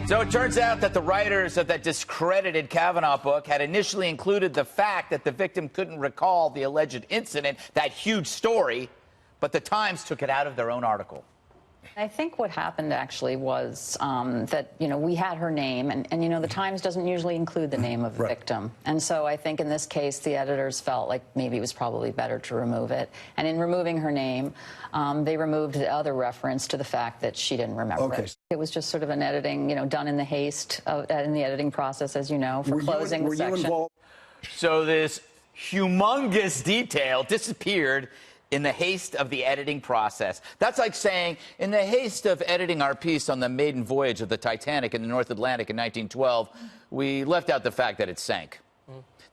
So it turns out that the writers of that discredited Kavanaugh book had initially included the fact that the victim couldn't recall the alleged incident, that huge story, but the Times took it out of their own article. I think what happened actually was that, we had her name, and the Times doesn't usually include the name of the victim. And so I think in this case, the editors felt like maybe it was probably better to remove it. And in removing her name, they removed the other reference to the fact that she didn't remember it. It was just sort of an editing, done in the haste in the editing process, as you know, for closing the section. So this humongous detail disappeared in the haste of the editing process. That's like saying, in the haste of editing our piece on the maiden voyage of the Titanic in the North Atlantic in 1912, we left out the fact that it sank.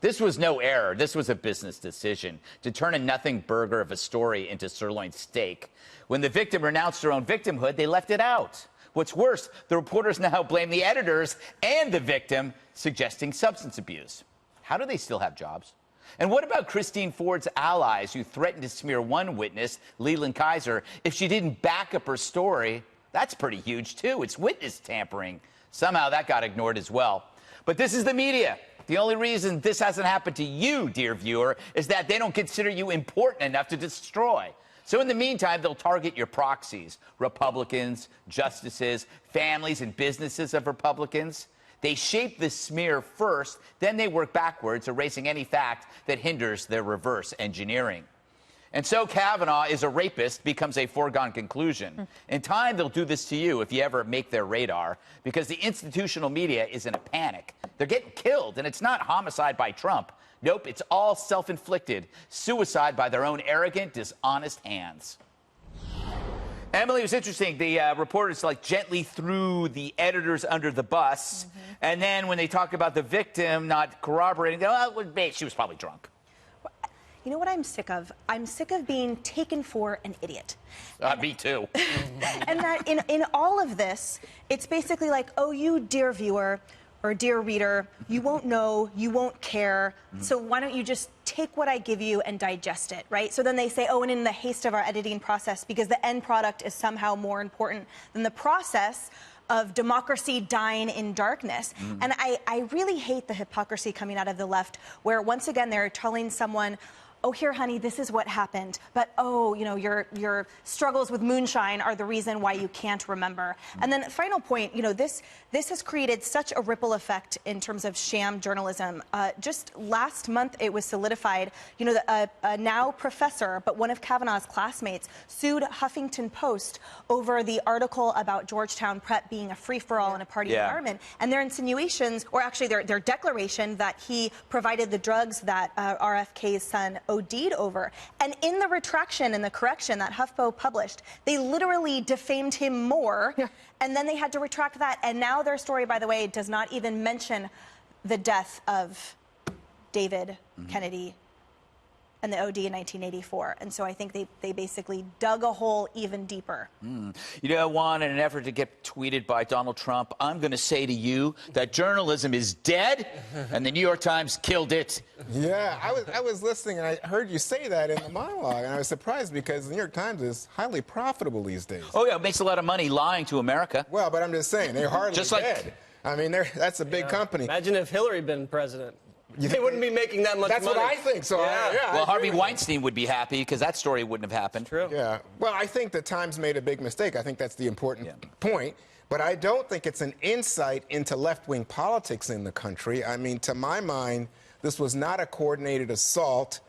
This was no error. This was a business decision to turn a nothing burger of a story into sirloin steak. When the victim renounced her own victimhood, they left it out. What's worse, the reporters now blame the editors and the victim, suggesting substance abuse. How do they still have jobs? And what about Christine Ford's allies who threatened to smear one witness, Leland Kaiser, if she didn't back up her story? That's pretty huge, too. It's witness tampering. Somehow that got ignored as well. But this is the media. The only reason this hasn't happened to you, dear viewer, is that they don't consider you important enough to destroy. So in the meantime, they'll target your proxies, Republicans, justices, families and businesses of Republicans. They shape the smear first, then they work backwards, erasing any fact that hinders their reverse engineering. And so Kavanaugh is a rapist becomes a foregone conclusion. In time, they'll do this to you if you ever make their radar, because the institutional media is in a panic. They're getting killed, and it's not homicide by Trump. Nope, it's all self-inflicted, suicide by their own arrogant, dishonest hands. Emily, it was interesting. The reporters gently threw the editors under the bus. And then when they talk about the victim not corroborating, she was probably drunk. You know what I'm sick of? I'm sick of being taken for an idiot. Me too. And that in all of this, it's basically like, oh, you dear viewer or dear reader, you won't know, you won't care. So why don't you just take what I give you and digest it, right? So then they say, oh, and in the haste of our editing process, because the end product is somehow more important than the process of democracy dying in darkness. And I really hate the hypocrisy coming out of the left, where once again they're telling someone, oh, here, honey, this is what happened. But, oh, your struggles with moonshine are the reason why you can't remember. And then final point, this has created such a ripple effect in terms of sham journalism. Just last month, it was solidified, a now professor, but one of Kavanaugh's classmates, sued Huffington Post over the article about Georgetown Prep being a free-for-all in a party environment. And their insinuations, or actually their declaration that he provided the drugs that RFK's son OD'd over. And in the retraction and the correction that HuffPo published, they literally defamed him more. And then they had to retract that. And now their story, by the way, does not even mention the death of David Kennedy and the OD in 1984. And so I think they basically dug a hole even deeper. Juan, in an effort to get tweeted by Donald Trump, I'm going to say to you that journalism is dead and the New York Times killed it. Yeah, I was listening and I heard you say that in the monologue, and I was surprised because the New York Times is highly profitable these days. Oh, yeah, it makes a lot of money lying to America. Well, but I'm just saying, they're hardly dead. I mean, that's a big company. Imagine if Hillary had been president. They wouldn't be making that much money. That's what I think. So well, Harvey Weinstein would be happy because that story wouldn't have happened. True. Yeah. Well, I think the Times made a big mistake. I think that's the important point. But I don't think it's an insight into left-wing politics in the country. I mean, to my mind, this was not a coordinated assault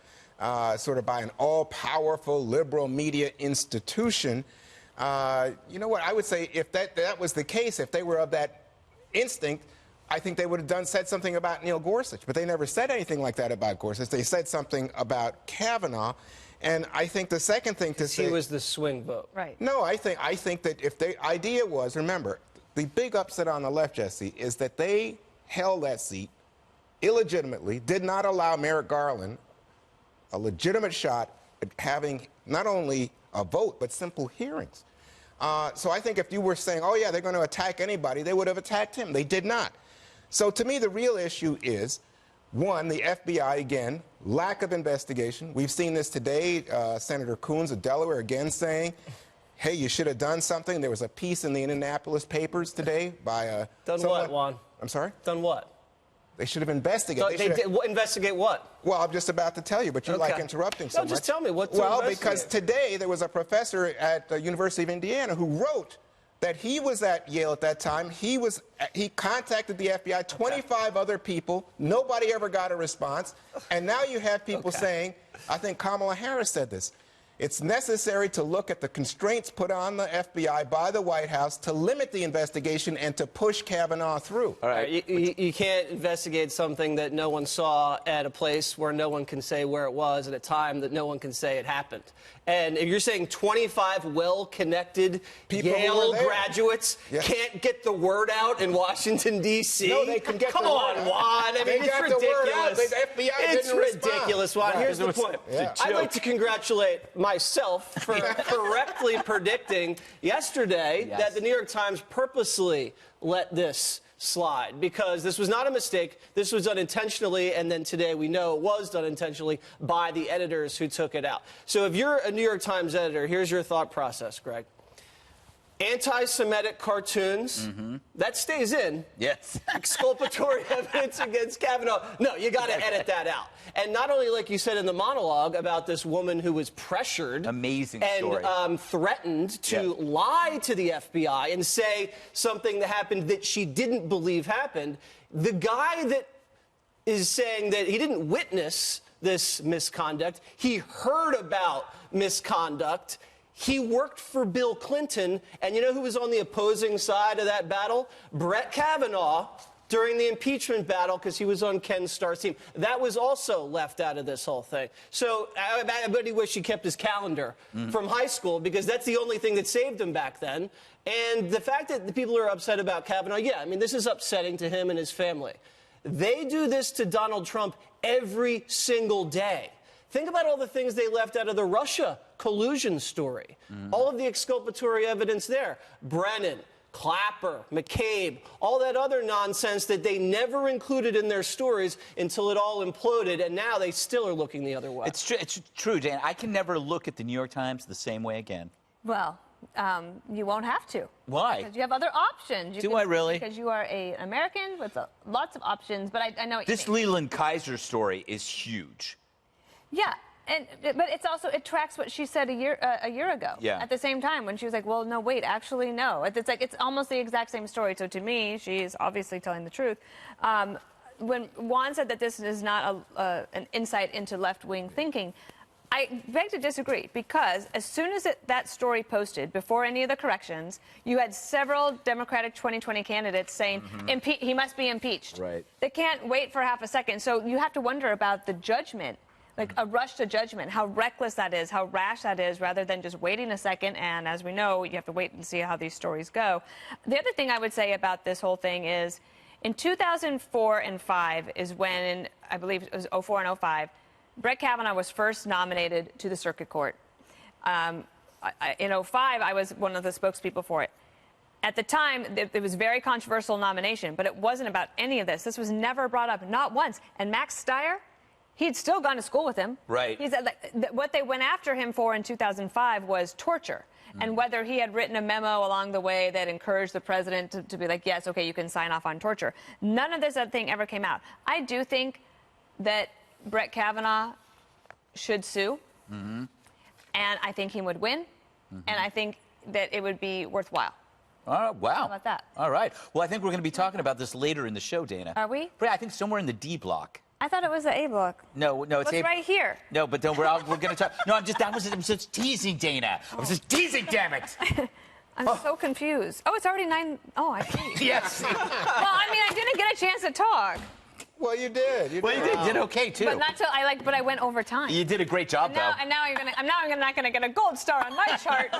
sort of by an all-powerful liberal media institution. You know what? I would say if that was the case, if they were of that instinct, I think they would have said something about Neil Gorsuch, but they never said anything like that about Gorsuch. They said something about Kavanaugh, and I think the second thing to say... He was the swing vote. Right. No, I think that if the idea was, remember, the big upset on the left, Jesse, is that they held that seat illegitimately, did not allow Merrick Garland a legitimate shot at having not only a vote, but simple hearings. So I think if you were saying, oh, yeah, they're going to attack anybody, they would have attacked him. They did not. So to me, the real issue is, one, the FBI, again, lack of investigation. We've seen this today. Senator Coons of Delaware again saying hey, you should have done something. There was a piece in the Indianapolis papers today by Done someone, what, Juan? I'm sorry? Done what? They should have investigated. They did, investigate what? Well, I'm just about to tell you, but you like Okay. interrupting so No, much. just tell me what to Well, investigate. because today there was a professor at the University of Indiana who wrote that he was at Yale at that time. He contacted the FBI, 25 other people. Nobody ever got a response. And now you have people saying, I think Kamala Harris said this, it's necessary to look at the constraints put on the FBI by the White House to limit the investigation and to push Kavanaugh through. All right. You can't investigate something that no one saw at a place where no one can say where it was at a time that no one can say it happened. And if you're saying 25 well-connected People who Yale were there. graduates Yes. can't get the word out in Washington, D.C.? No, they can get Come the on, word out. Juan. I mean, They it's got the word out. ridiculous. The FBI It's didn't respond. ridiculous, Juan. Right. Here's the It was point. a I'd like joke. to congratulate myself for correctly predicting yesterday Yes. that the New York Times purposely let this slide, because this was not a mistake. This was done intentionally, and then today we know it was done intentionally by the editors who took it out. So if you're a New York Times editor, here's your thought process, Greg. Anti-Semitic cartoons, that stays in. Yes. Exculpatory evidence against Kavanaugh. No, you got to edit that out. And not only, like you said in the monologue, about this woman who was pressured Amazing and story. threatened to Yeah. lie to the FBI and say something that happened that she didn't believe happened. The guy that is saying that he didn't witness this misconduct, he heard about misconduct. He worked for Bill Clinton, and you know who was on the opposing side of that battle? Brett Kavanaugh during the impeachment battle, because he was on Ken Starr's team. That was also left out of this whole thing. So I bet he wished he kept his calendar from high school, because that's the only thing that saved him back then. And the fact that the people are upset about Kavanaugh, yeah, I mean, this is upsetting to him and his family. They do this to Donald Trump every single day. Think about all the things they left out of the Russia collusion story. All of the exculpatory evidence there. Brennan, Clapper, McCabe, all that other nonsense that they never included in their stories until it all imploded, and now they still are looking the other way. It's true, Dan. I can never look at the New York Times the same way again. Well, you won't have to. Why? Because you have other options. Do I really? Because you are an American with lots of options, but I know what This you mean. Leland Kaiser story is huge. Yeah, but it's also, it tracks what she said a year ago. Yeah. At the same time, when she was like, well, no, wait, actually, no. It's like, it's almost the exact same story. So to me, she's obviously telling the truth. When Juan said that this is not an insight into left-wing thinking, I beg to disagree, because as soon as that story posted, before any of the corrections, you had several Democratic 2020 candidates saying, he must be impeached. Right. They can't wait for half a second. So you have to wonder about the judgment, like a rush to judgment, how reckless that is, how rash that is, rather than just waiting a second. And as we know, you have to wait and see how these stories go. The other thing I would say about this whole thing is, in 2004 and 5 is when, I believe it was 04 and 05, Brett Kavanaugh was first nominated to the circuit court. In 05, I was one of the spokespeople for it. At the time, it was a very controversial nomination, but it wasn't about any of this. This was never brought up, not once. And Max Stier, he'd still gone to school with him. Right. He said what they went after him for in 2005 was torture. And whether he had written a memo along the way that encouraged the president to be like, yes, okay, you can sign off on torture. None of this other thing ever came out. I do think that Brett Kavanaugh should sue. And I think he would win. And I think that it would be worthwhile. Wow. How about that? All right. Well, I think we're going to be talking about this later in the show, Dana. Are we? Yeah, I think somewhere in the D block. I thought it was the A block. No, it's What's right here? No, but don't, we're going to talk. No, I'm just teasing, Dana. I was just teasing, damn it. I'm so confused. Oh, it's already 9. Oh, I see. Yes. Well, I mean, I didn't get a chance to talk. Well, you did. Well, you did okay too. But not till but I went over time. You did a great job, though. And now I'm not gonna get a gold star on my chart.